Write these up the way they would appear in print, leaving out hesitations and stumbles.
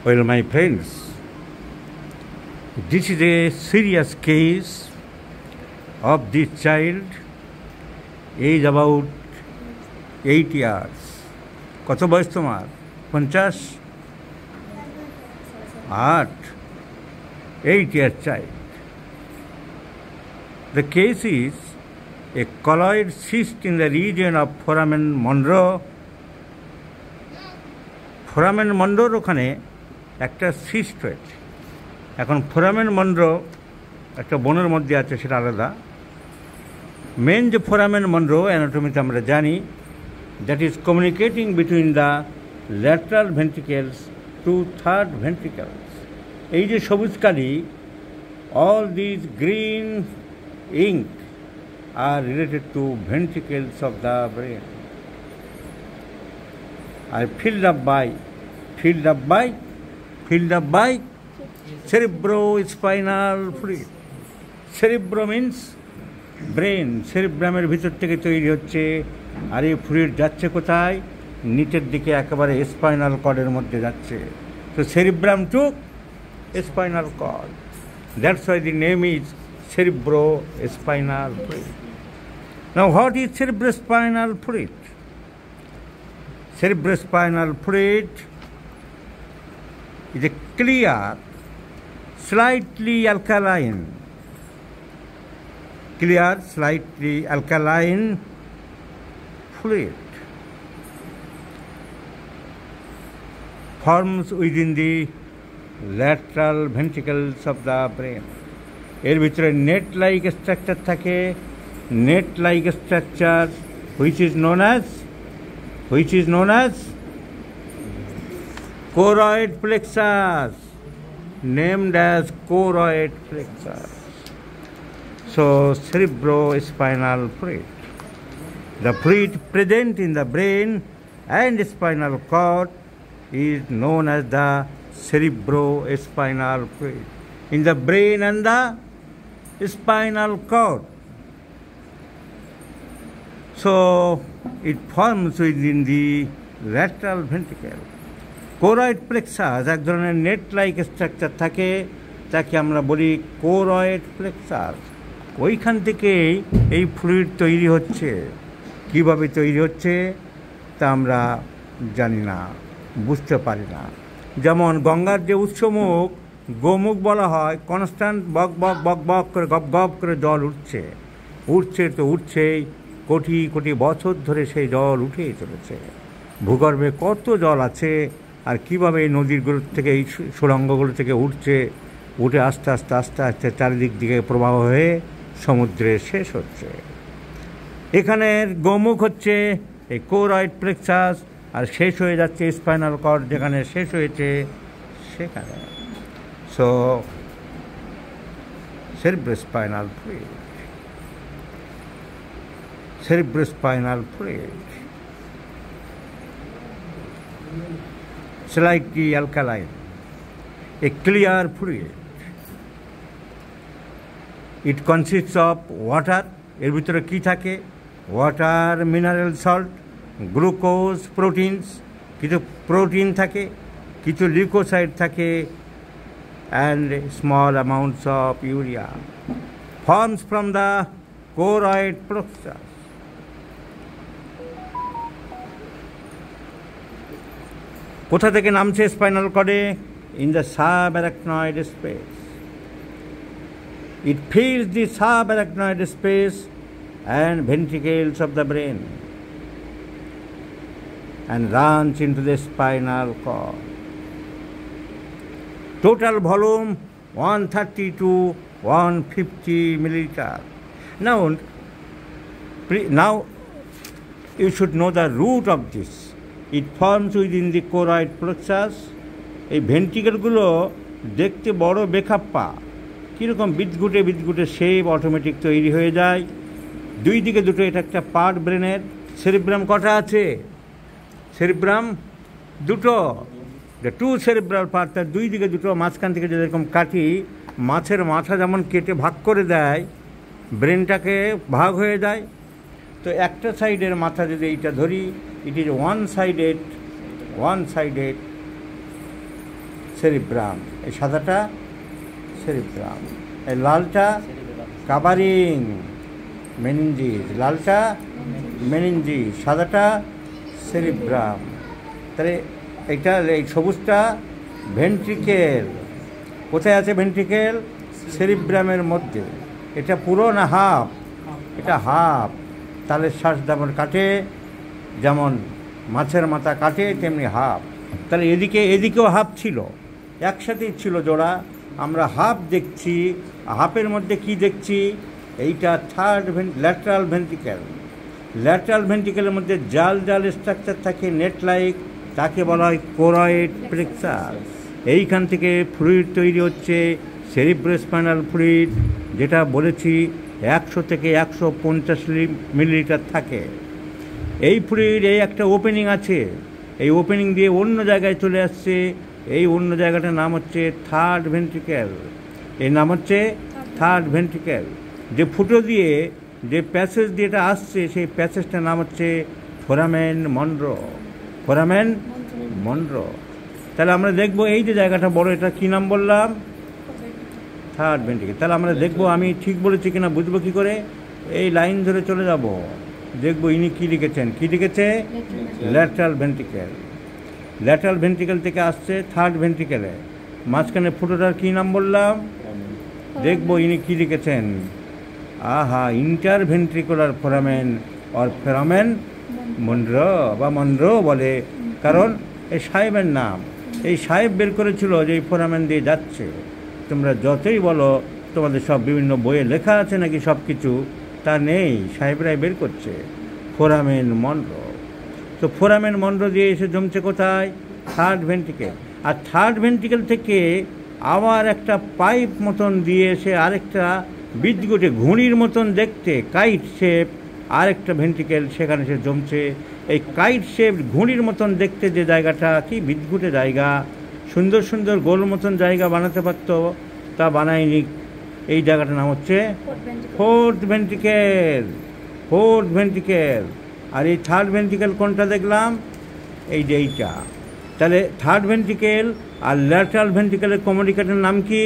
Well, my friends, this is a serious case of this child, age about 8 years. কত বয়স তোমার? 50? 8. 8-year child. The case is a colloid cyst in the region of foramen Monro. Foramen Monro ওখানে একটা cyst হয়েছে। এখন foramen Munro একটা বোনের মধ্যে আছে, সেটা আলাদা। মেন যে ফোরামেন মনরো অ্যানাটমিতে আমরা জানি, that is communicating between the lateral ventricles to third ventricles. এই যে সবুজ কালি, all these green ink are related to ventricles of the brain, are filled up by cerebrospinal fluid. Cerebro means brain. cerebruমের ভিতর থেকে তৈরি হচ্ছে। আর এই ফ্লুইড যাচ্ছে কোথায়? নিচের দিকে একেবারে স্পাইনাল কর্ডের মধ্যে যাচ্ছে। তো cerebrum to spinal cord. That's why the name is cerebrospinal fluid. Now what is cerebrospinal fluid? Cerebrospinal fluid is a clear, slightly alkaline fluid forms within the lateral ventricles of the brain. এর ভিতরে net like structure থাকে। Net like structure which is known as choroid plexus, named as choroid plexus. So cerebrospinal fluid, the fluid present in the brain and spinal cord, is known as the cerebrospinal fluid. In the brain and the spinal cord, so it forms within the lateral ventricle. Choroid plexus এক ধরনের net like structure থাকে, তাকে আমরা বলি choroid plexus. ওইখান থেকেই এই fluid তৈরি হচ্ছে। কিভাবে তৈরি হচ্ছে তা আমরা জানি না, বুঝতে পারি না। যেমন গঙ্গার যে উৎসমুখ, গোমুখ বলা হয়, কনস্ট্যান্ট বক বক বক বক করে গপ গপ করে জল উঠছে তো উঠছেই। কোটি কোটি বছর ধরে সেই জল উঠেই চলেছে। ভূগর্ভে কত জল আছে, আর কীভাবে এই নদীগুলো থেকে, এই সুড়ঙ্গগুলো থেকে উঠে আস্তে আস্তে চারিদিক দিকে প্রবাহ হয়ে সমুদ্রে শেষ হচ্ছে। এখানের গোমুখ হচ্ছে এই কোরয়েড প্লেক্সাস, আর শেষ হয়ে যাচ্ছে স্পাইনাল কর্ড, যেখানে শেষ হয়েছে সেখানে। So cerebrospinal fluid, slightly alkaline, a clear fluid. It consists of water. এর ভিতরে কি থাকে? Water, mineral salt, glucose, proteins. কিছু প্রোটিন থাকে, কিছু লিউকোসাইড থাকে, and small amounts of urea. Forms from the choroid plexus. কোথা থেকে নামছে স্পাইনাল কর্ডে? In the subarachnoid space. It fills the subarachnoid space and ventricles of the brain and runs into the spinal cord. Total volume 130 to 150 milliliter. Now you should know the root of this. It forms within the choroid plexus. এই ভেন্ট্রিকেলগুলো দেখতে বড় বেখাপ্পা, কীরকম বিদঘুটে shape automatic তৈরি হয়ে যায়। দুই দিকে দুটো, এটা একটা পার্ট ব্রেনের। সেরিব্রাম কটা আছে? সেরিব্রাম দুটো, টু সেরিব্রাল পার্ট, তার দুই দিকে দুটো। মাঝখান থেকে যেরকম কাটি, মাছের মাথা যেমন কেটে ভাগ করে দেয়, ব্রেনটাকে ভাগ হয়ে যায়। তো একটা সাইডের মাথা যদি এইটা ধরি, it is one sided cerebrum, এই সাদাটা সেরিব্রাম, এই লালটা কাভারিং মেনিনজিস, লালটা মেনিনজিস, সাদাটা সেরিব্রাম। তাহলে এইটা এই সবুজটা ভেন্ট্রিকেল। কোথায় আছে ভেন্ট্রিকেল? সেরিব্রামের মধ্যে। এটা পুরো না হাফ? এটা হাফ। তালের শ্বাস যেমন কাটে, যেমন মাছের মাথা কাটে, তেমনি হাফ। তাহলে এদিকেও হাফ ছিল, একসাথেই ছিল জোড়া। আমরা হাফ দেখছি, হাফের মধ্যে কি দেখছি? এইটা ল্যাটারাল ভেন্ট্রিকেল। ল্যাটারাল ভেন্ট্রিকেলের মধ্যে জাল জাল স্ট্রাকচার থাকে, নেট লাইক, তাকে বলা হয় কোরয়েড প্লেক্সাস। এইখান থেকে ফ্লুইড তৈরি হচ্ছে, সেরিব্রোস্পাইনাল ফ্লুইড, যেটা বলেছি 100 থেকে 150 মিলিলিটার থাকে। এই ফ্লুইড, এই একটা ওপেনিং আছে, এই ওপেনিং দিয়ে অন্য জায়গায় চলে আসছে। এই অন্য জায়গাটার নাম হচ্ছে থার্ড ভেন্ট্রিকেল। এর নাম হচ্ছে থার্ড ভেন্ট্রিকেল। যে ফুটো দিয়ে, যে প্যাসেজ দিয়ে এটা আসছে, সেই প্যাসেজটার নাম হচ্ছে ফোরামেন মনরো। Foramen Munro. তাহলে আমরা দেখবো এই যে জায়গাটা বড়, এটা কী নাম বললাম? Third ventricle. তাহলে আমরা দেখবো আমি ঠিক বলেছি কিনা বুঝবো কী করে? এই লাইন ধরে চলে যাব, দেখবো ইনি কী লিখেছেন। কী লিখেছে? Lateral ventricle. ল্যাটারাল ভেন্ট্রিকেল থেকে আসছে থার্ড ভেন্ট্রিকেলে। মাঝখানে ফুটোটার কী নাম বললাম? দেখবো ইনি কী লিখেছেন। আহা, interventricular foramen or foramen Munro বা মনরো বলে, কারণ এই সাহেবের নাম। এই সাহেব বের করেছিল যে এই ফোরামেন দিয়ে যাচ্ছে। তোমরা যতই বলো তোমাদের সব বিভিন্ন বইয়ে লেখা আছে নাকি সব কিছু, তা নেই, সাহেবরাই বের করছে ফোরামেন মনরো। তো ফোরামেন মনরো দিয়ে এসে জমছে কোথায়? Third ventricle. আর থার্ড ভেন্ট্রিকেল থেকে আবার একটা পাইপ মতন দিয়ে এসে আরেকটা বিদ্যুটে ঘুড়ির মতন দেখতে কাইট শেপ আরেকটা ভেন্ট্রিকেল, সেখানে সে জমছে। এই কাইট শেপ ঘুড়ির মতন দেখতে যে জায়গাটা, কি বিদ্যুটে জায়গা, সুন্দর সুন্দর গোল মতন জায়গা বানাতে পারতো, তা বানায়নি। এই জায়গাটার নাম হচ্ছে ফোর্থ ভেন্ট্রিকেল। Fourth ventricle. আর এই থার্ড ভেন্ট্রিকেল কোনটা দেখলাম? এই যে এইটা। তাহলে থার্ড ভেন্ট্রিকেল আর ল্যাটারাল ভেন্ট্রিকেলের কমিউনিকেটরের নাম কি?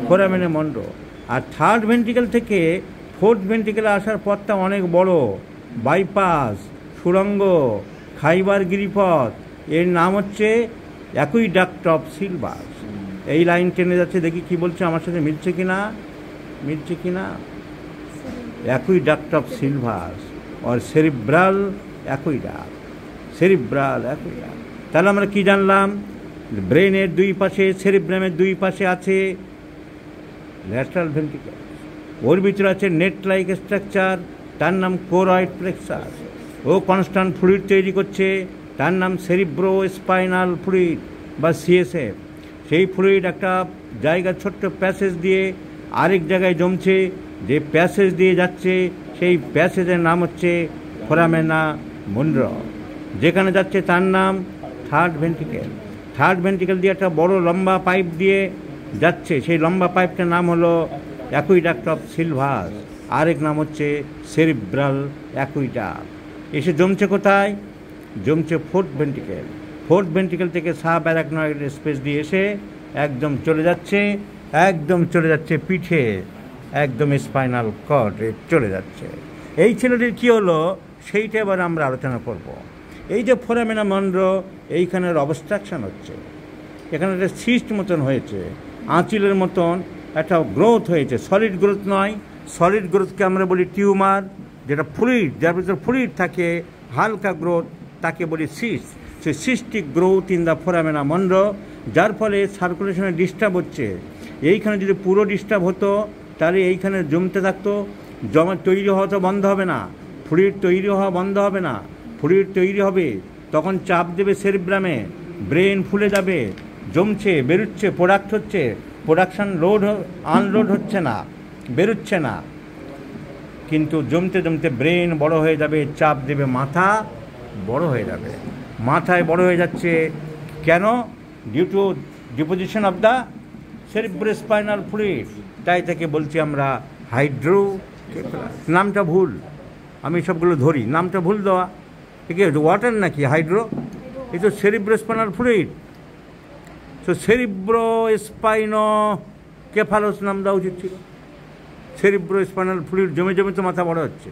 Foramen Monro. আর থার্ড ভেন্ট্রিকেল থেকে ফোর্থ ভেন্ট্রিকেলে আসার পথটা অনেক বড়, বাইপাস, সুড়ঙ্গ, খাইবার গিরিপথ। এর নাম হচ্ছে অ্যাকুইডাক্ট অফ সিলভাস। এই লাইন টেনে যাচ্ছে, দেখি কি বলছে, আমার সাথে মিলছে কিনা, মিলছে কিনা। অ্যাকুইডাক্ট অফ সিলভাস আর সেরিব্রাল অ্যাকুইডাক্ট, সেরিব্রাল অ্যাকুইডাক্ট। তাহলে আমরা কি জানলাম? ব্রেনের দুই পাশে, সেরিব্রামের দুই পাশে আছে ল্যাটারাল ভেন্ট্রিকেল। ওর ভিতরে আছে নেট লাইক স্ট্রাকচার, তার নাম কোরয়েড প্লেক্সাস। ও কনস্ট্যান্ট ফ্লুইড তৈরি করছে, তার নাম সেরিব্রো স্পাইনাল ফ্লুইড বা সিএসএফ। সেই ফ্লুইড একটা জায়গা, ছোট্ট প্যাসেজ দিয়ে আরেক জায়গায় জমছে। যে প্যাসেজ দিয়ে যাচ্ছে, সেই প্যাসেজের নাম হচ্ছে ফোরামেনা মনরো। যেখানে যাচ্ছে তার নাম থার্ড ভেন্ট্রিকেল। থার্ড ভেন্ট্রিকেল দিয়ে একটা বড় লম্বা পাইপ দিয়ে যাচ্ছে, সেই লম্বা পাইপটার নাম হলো অ্যাকুইডাক্ট অফ সিলভাস, আরেক নাম হচ্ছে সেরিব্রাল অ্যাকুইডাক্ট। এসে জমছে কোথায়? জমছে ফোর্থ ভেন্ট্রিকেল। ফোর্থ ভেন্ট্রিকেল থেকে সাব অ্যারাকনয়েড স্পেস দিয়ে এসে একদম চলে যাচ্ছে, একদম চলে যাচ্ছে পিঠে, একদম স্পাইনাল কর্ডে চলে যাচ্ছে। এই ছেলেটির কী হলো সেইটা এবার আমরা আলোচনা করব। এই যে ফোরামেনা মনরো, এইখানের অবস্ট্রাকশন হচ্ছে, এখানে একটা সিস্ট মতন হয়েছে, আঁচিলের মতন একটা গ্রোথ হয়েছে। সলিড গ্রোথ নয়, সলিড গ্রোথকে আমরা বলি টিউমার। যেটা ফ্লুইড, যার ভিতরে ফ্লুইড থাকে, হালকা গ্রোথ, তাকে বলি সিস্ট। সেই cystic growth in the foramina Monro, যার ফলে সার্কুলেশনে ডিস্টার্ব হচ্ছে। এইখানে যদি পুরো ডিস্টার্ব হতো, তাহলে এইখানে জমতে থাকতো, জমা তৈরি হওয়া তো বন্ধ হবে না, ফ্লুইড তৈরি হওয়া বন্ধ হবে না। ফ্লুইড তৈরি হবে, তখন চাপ দেবে সেরিব্রামে, ব্রেন ফুলে যাবে, জমছে, বেরোচ্ছে, প্রোডাক্ট হচ্ছে, প্রোডাকশান লোড আনলোড হচ্ছে না, বেরোচ্ছে না। কিন্তু জমতে জমতে ব্রেন বড় হয়ে যাবে, চাপ দেবে, মাথা বড় হয়ে যাবে। মাথায় বড় হয়ে যাচ্ছে কেন? Due to deposition of the cerebrospinal fluid. তাই থেকে বলছি আমরা হাইড্রো। নামটা ভুল, আমি সবগুলো ধরি, নামটা ভুল দেওয়া। ঠিক আছে, ওয়াটার নাকি হাইড্রো? এই তো সেরিব্রোস্পাইনাল ফ্লুইড। সো সেরিব্রো স্পাইনো কেফালোস নাম দেওয়া উচিত ছিল। সেরিব্রো স্পাইনাল ফ্লুইড জমে জমে তো মাথা বড় হচ্ছে,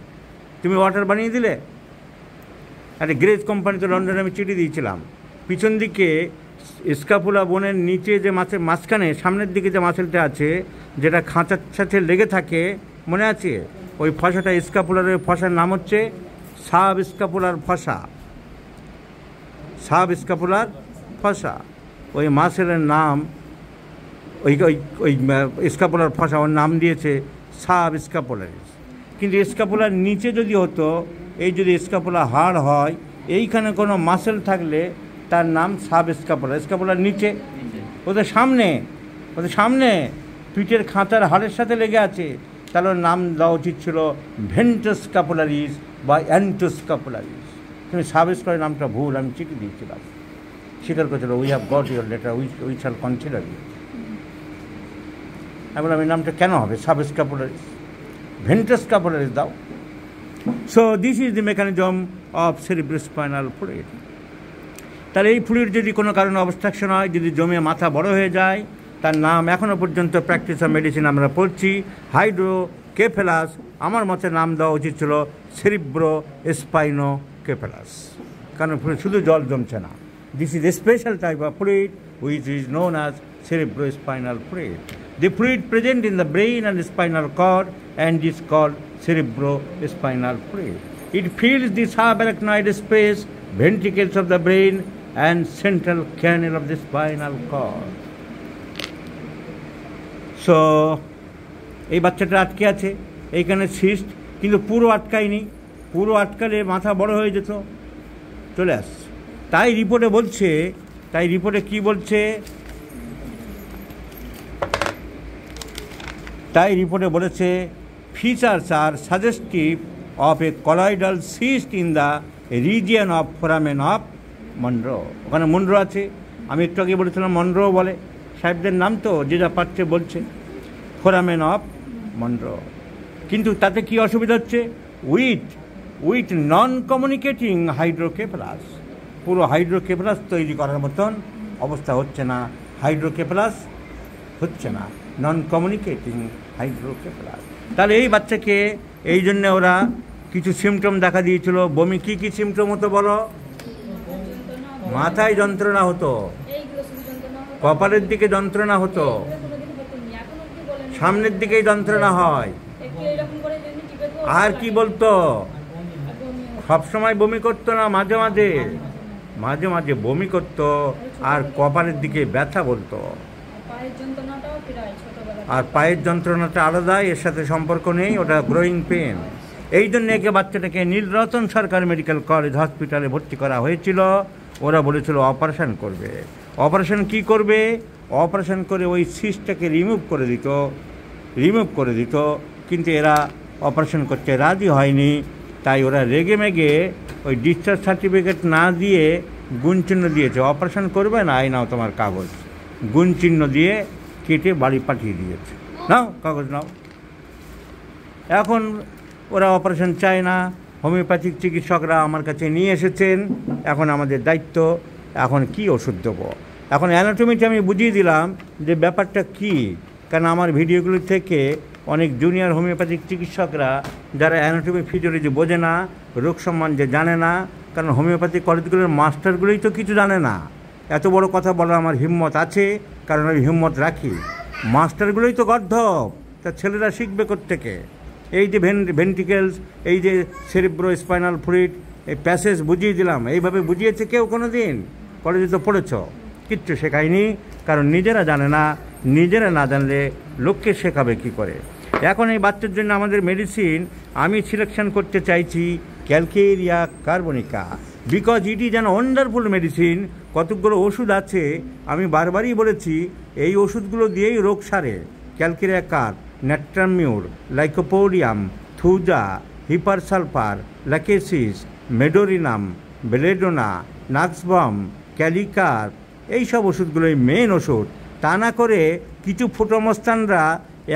তুমি ওয়াটার বানিয়ে দিলে। একটা গ্রেজ কোম্পানিতে লন্ডনে আমি চিঠি দিয়েছিলাম, পিছন দিকে স্কাপুলা বোনের নিচে যে মাছের মাঝখানে সামনের দিকে যে মাসেলটা আছে যেটা খাঁচার সাথে লেগে থাকে, মনে আছে? ওই ফসাটা স্কাপুলারের ফসার নাম হচ্ছে সাব স্কাপুলার ফসা। সাব স্কাপুলার ফসা ওই মাসেলের নাম, ওই ওই ওই স্কাপুলার ফসা ওর নাম দিয়েছে সাব স্কাপুলারিস। কিন্তু স্কাপুলার নিচে যদি হতো, এই যদি স্কাপুলা হাড় হয়, এইখানে কোনো মাসেল থাকলে তার নাম সাব স্কাপুলার। স্কাপুলার নিচে, ওদের সামনে পিঠের খাঁচার হাড়ের সাথে লেগে আছে, তাহলে ওর নাম দেওয়া উচিত ছিল ভেন্টাস স্কাপুলারিস বা অ্যান্টোস স্কাপুলারিস। তুমি সাব স্কাপুলার নামটা ভুল, আমি চিঠি দিয়েছিলাম, স্বীকার করেছিল। We have got your letter, we shall consider you. আমি বললাম এই নামটা কেন হবে সাব স্কাপুলারিস, ভেন্টাস স্কাপুলারিস দাও। So this is the mechanism of cerebrospinal fluid. তাহলে এই ফ্লুইড যদি কোনো কারণে অবস্ট্রাকশন হয়, যদি জমে মাথা বড় হয়ে যায়, তার নাম এখনও পর্যন্ত প্র্যাকটিস অফ মেডিসিন আমরা পড়ছি হাইড্রোকেফালাস। আমার মতে নাম দেওয়া উচিত ছিল সেরিব্রো স্পাইনোকেফালাস, কারণ শুধু জল জমছে না। This is a special type of fluid which is known as cerebrospinal fluid. The fluid present in the brain and spinal cord and is called cerebrospinal fluid. It fills the subarachnoid space, ventricles of the brain and central canal of the spinal cord. So এই বাচ্চাটা আটকে আছে, এইখানে cyst, কিন্তু পুরো আটকায়নি। পুরো আটকালে মাথা বড় হয়ে যেত, চলে আসছে। তাই রিপোর্টে কি বলছে? তাই রিপোর্টে বলেছে features are suggestive of a colloid cyst in the region of foramen of Monro. ওখানে মনরো আছে, আমি একটু আগে বলেছিলাম মনরো বলে, সাহেবদের নাম তো যে যা পাচ্ছে বলছে, ফোরামেন অফ মনরো। কিন্তু তাতে কি অসুবিধা হচ্ছে? With non communicating hydrocephalus. পুরো হাইড্রোকেফালাস তৈরি করার মতন অবস্থা হচ্ছে না, হাইড্রোকেফালাস হচ্ছে না, নন কমিউনিকেটিং হাইড্রোকেফালাস। তাহলে এই বাচ্চাকে এই জন্যে ওরা কিছু সিমটম দেখা দিয়েছিল। বমি, কী কী সিমটম হতো বলো? মাথায় যন্ত্রণা হতো, কপালের দিকে যন্ত্রণা হতো, সামনের দিকেই যন্ত্রণা হয়। আর কি বলতো? সবসময় বমি করতো না, মাঝে মাঝে বমি করতো, আর কপালের দিকে ব্যথা বলতো। আর পায়ের যন্ত্রণাটা আলাদা, এর সাথে সম্পর্ক নেই, ওটা গ্রোয়িং পেন। এই জন্য একে বাচ্চাটাকে নীলরতন সরকার মেডিকেল কলেজ হসপিটালে ভর্তি করা হয়েছিল। ওরা বলেছিল অপারেশন করবে। অপারেশন কি করবে? অপারেশন করে ওই সিস্টটাকে রিমুভ করে দিত, কিন্তু এরা অপারেশন করতে রাজি হয়নি। তাই ওরা রেগে মেগে ওই ডিসচার্জ সার্টিফিকেট না দিয়ে গুণচিহ্ন দিয়েছে, অপারেশন করবে না, এই নাও তোমার কাগজ। গুণচিহ্ন দিয়ে কেটে বাড়ি পাঠিয়ে দিয়েছে, নাও কাগজ নাও। এখন ওরা অপারেশন চায় না। হোমিওপ্যাথিক চিকিৎসকরা আমার কাছে নিয়ে এসেছেন, এখন আমাদের দায়িত্ব এখন কি ওষুধ দেবো। এখন অ্যানাটমিটা আমি বুঝিয়ে দিলাম যে ব্যাপারটা কি, কারণ আমার ভিডিওগুলি থেকে অনেক জুনিয়র হোমিওপ্যাথিক চিকিৎসকরা যারা অ্যানাটমি ফিজিওলজি বোঝে না, রোগ সম্বন্ধে জানে না, কারণ হোমিওপ্যাথিক কলেজগুলোর মাস্টারগুলোই তো কিছু জানে না। এত বড় কথা বলার আমার হিম্মত আছে, কারণ আমি হিম্মত রাখি। মাস্টারগুলোই তো গর্ধব, তা ছেলেরা শিখবে কোত্থেকে? এই যে ভেন্ট্রিকেলস, এই যে সেরিব্রোস্পাইনাল ফ্লুইড, এই প্যাসেজ বুঝিয়ে দিলাম। এইভাবে বুঝিয়েছে কেউ কোনো দিন? কলেজে তো পড়েছ, কিচ্ছু শেখায়নি, কারণ নিজেরা জানে না। নিজেরা না জানলে লোককে শেখাবে কি করে? এখন এই বাচ্চার জন্য আমাদের মেডিসিন আমি সিলেকশন করতে চাইছি calcarea carbonica, because it is an wonderful medicine. কতকগুলো ওষুধ আছে, আমি বারবারই বলেছি, এই ওষুধগুলো দিয়েই রোগ সারে। Calcarea carb, natrum mur, lycopodium, thuja, hepar sulphur, lachesis, medorrhinum, belladonna, nux vom, kali carb, এইসব ওষুধগুলোই মেন ওষুধ। তা না করে কিছু ফোটোমস্তানরা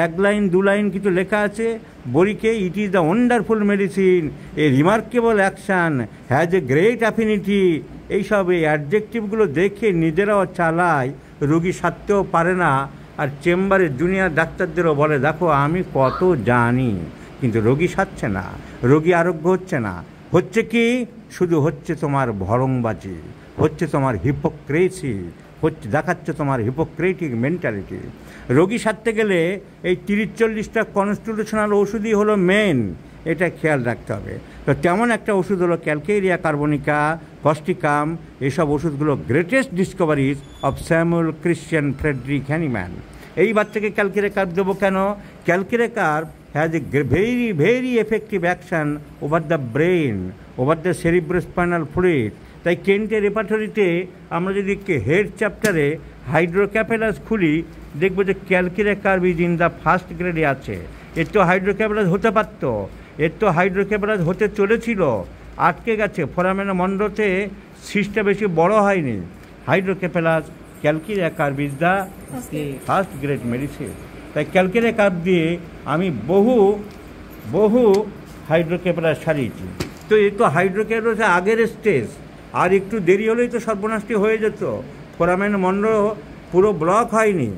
1 লাইন 2 লাইন কিছু লেখা আছে বড়িকে, it is the wonderful medicine, a remarkable action, has a great affinity, এইসব এই অ্যাডজেক্টিভগুলো দেখে নিজেরাও চালায়, রোগী সারতেও পারে না, আর চেম্বারে জুনিয়র ডাক্তারদেরও বলে দেখো আমি কত জানি, কিন্তু রোগী সারছে না, রোগী আরোগ্য হচ্ছে না। হচ্ছে কি? শুধু হচ্ছে তোমার ভরংবাজি, হচ্ছে তোমার হিপোক্রেসি, হচ্ছে দেখাচ্ছে তোমার হিপোক্রেটিক মেন্টালিটি। রোগী সারতে গেলে এই 30-40টা কনস্টিটিউশনাল ওষুধই হলো মেন, এটা খেয়াল রাখতে হবে। তো তেমন একটা ওষুধ হলো ক্যালকেরিয়া কার্বনিকা, কস্টিকাম। এসব ওষুধগুলো greatest discoveries of Samuel Christian Frederick Hahnemann. এই বাচ্চাকে ক্যালকেরিয়া কার্ব দেবো কেন? Calcarea carb has a very very effective action over the brain, over the cerebrospinal fluid. তাই কেন্টের রেপার্টরিতে আমরা যদি হেড চ্যাপ্টারে হাইড্রোক্যাপেলাস খুলি, দেখবো যে calcarea carb is in the first গ্রেডে আছে। এর তো হাইড্রোক্যাপেলাস হতে পারত, এর তো হাইড্রোক্যাপেলাস হতে চলেছিল, আটকে গেছে। ফোরামেন মন্ডতে সিসটা বেশি বড় হয়নি। Hydrocephalus, calcarea carb is the first grade medicine. তাই ক্যালকেরিয়া কার্ব দিয়ে আমি বহু হাইড্রোক্যাপেলাস সারিয়েছি। তো এই তো হাইড্রোক্যাপেলাসের আগের স্টেজ, আর একটু দেরি হলেই তো সর্বনাশটি হয়ে যেত। ফোরামেন মন্ড পুরো ব্লক হয়নি।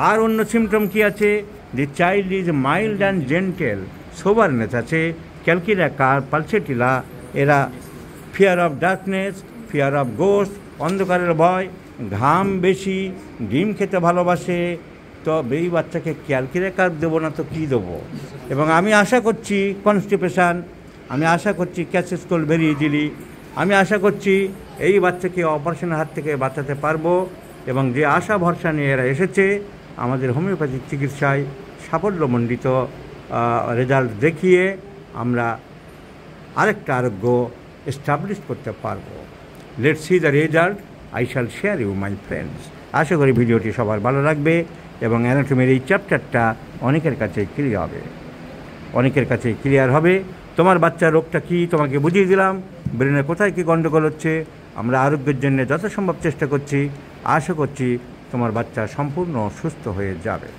আর অন্য সিমটম কি আছে? The child is mild and gentle, soberness আছে। ক্যালকেরিয়া কার্ব, পালসেটিলা, এরা fear of darkness, fear of ghost, অন্ধকারের ভয়, ঘাম বেশি, ডিম খেতে ভালোবাসে। তো এই বাচ্চাকে ক্যালকেরিয়া কার্ব দেবো না তো কী দেবো? এবং আমি আশা করছি কনস্টিপেশান, আমি আশা করছি ক্যাসেস কোল ভেরি ইজিলি, আমি আশা করছি এই বাচ্চাকে অপারেশনের হাত থেকে বাঁচাতে পারবো। এবং যে আশা ভরসা নিয়ে এরা এসেছে, আমাদের হোমিওপ্যাথিক চিকিৎসায় সাফল্যমণ্ডিত রেজাল্ট দেখিয়ে আমরা আরেকটা আরোগ্য এস্টাবলিশ করতে পারবো। Let's see the result, I shall share you my friends. আশা করি ভিডিওটি সবার ভালো লাগবে এবং অ্যানাটমির এই চ্যাপ্টারটা অনেকের কাছে ক্লিয়ার হবে। তোমার বাচ্চার রোগটা কী তোমাকে বুঝিয়ে দিলাম, ব্রেনে কোথায় কী গণ্ডগোল হচ্ছে। আমরা আরোগ্যের জন্য যত সম্ভব চেষ্টা করছি। আশা করছি তোমার বাচ্চা সম্পূর্ণ সুস্থ হয়ে যাবে।